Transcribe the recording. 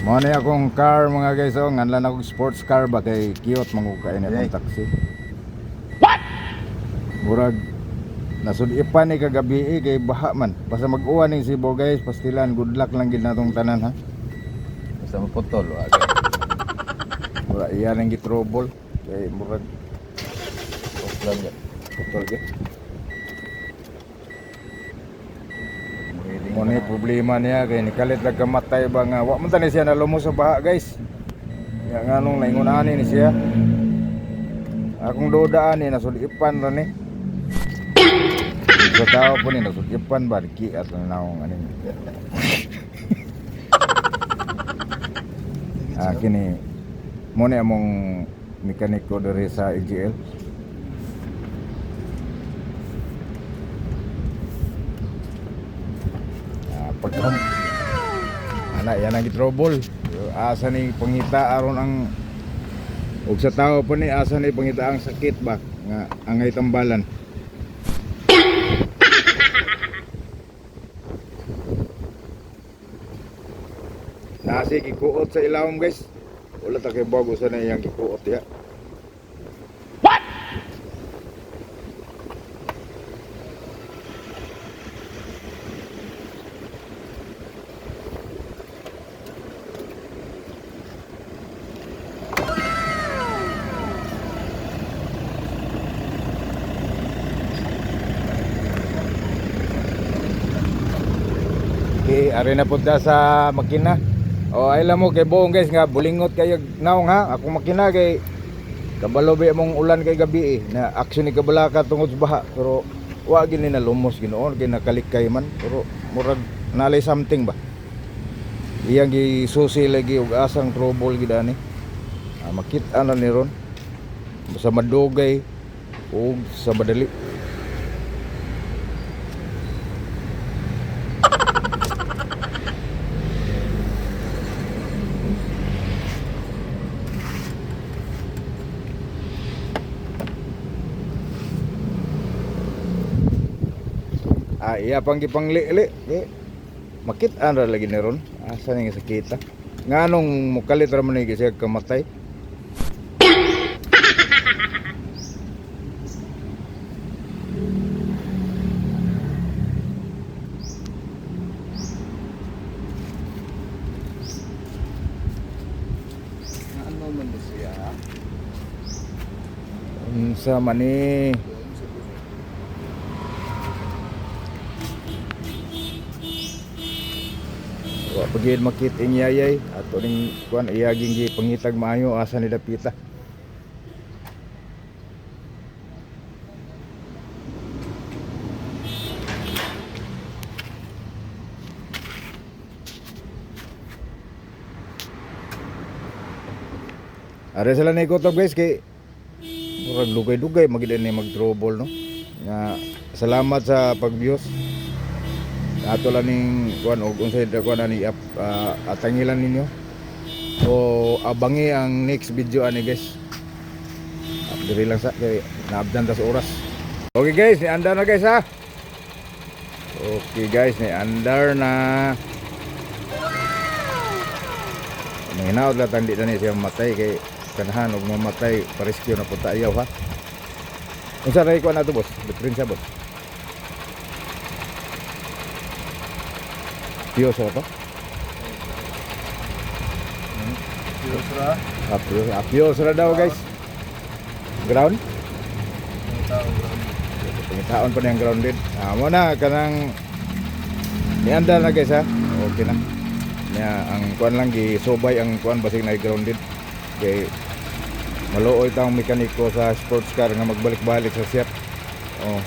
Mo na akong car mga guys, oh, nganlan akong sports car ba kay cute manguka ini akong taxi. What? Murag nasudipan ni kagabi kay baha man. Basta mag-uwan ning Cebu guys, pastilan good luck lang gid natong tanan ha. Basta maputol wag. Murag iya nang gitrobol kay murag Lang yan. putol gyud. Mo ni problema niya kay nikalit lang kamatay ba nga wa man tani siya nalumos sa baha guys. Ya nganong naingon ani ni siya. Akong dodaan ni nasudipan ra ni. Sa tao po ni nasudipan ba ki at naong ani. Kini mo ni among mekaniko diri sa EGL. Pagkam anak yan ang gitrobol. Asa ni pangita aron ang ug sa tao po ni asa ni pangita ang sakit ba nga angay tambalan. Nasi gikuot sa ilawom guys. Wala ta kay bago sa na iyang gikuot ya. Okay, ari na punta sa makina. O ay mo kay buong guys nga bulingot kayo naong ha. Ako makina kay kabalobi among ulan kay gabi na action ni kabalaka tungod sa baha pero wa gid ni nalumos ginoon kay nakalikay man pero murag nalay something ba. Iyang gisusi lagi og asang trouble gid ani. Makita na ni ron sa madugay ug sa madali. Iya pang gipangli-li. Makita ra lagi ni ron. Asa ni sakita. Nganong mukalit ra man ni siya kamatay. Ano man siya? Unsa man ni? Wa pagid makit ing yayay ato ning kuan iyaging gi pangitag maayo asa ni dapita. Are sila na ikotob guys kay murag lugay-lugay magid ni mag-trouble no. Nga salamat sa pag-views. Ato lang ning kuan og unsay kuan ani atangilan ninyo. So abangi ang next video ani guys. Diri lang sa kay naabdan ta sa oras. Okay guys, ni andar na guys ha. Okay guys, ni andar na. Hinaut la tandi na ni siya matay kay kanahan og mamatay pa-rescue na punta ayaw ha. Unsa ray kuan ato boss? Diferensya boss. Pios ra to? Pios ra daw guys. Ground? Pangitaon pa niyang grounded. Mo na kanang nianda na guys ha. Okay na. Nya ang kuan lang gisubay ang kuan basig na grounded. Kay maluoy tang mekaniko sa sports car nga magbalik-balik sa set. Oh.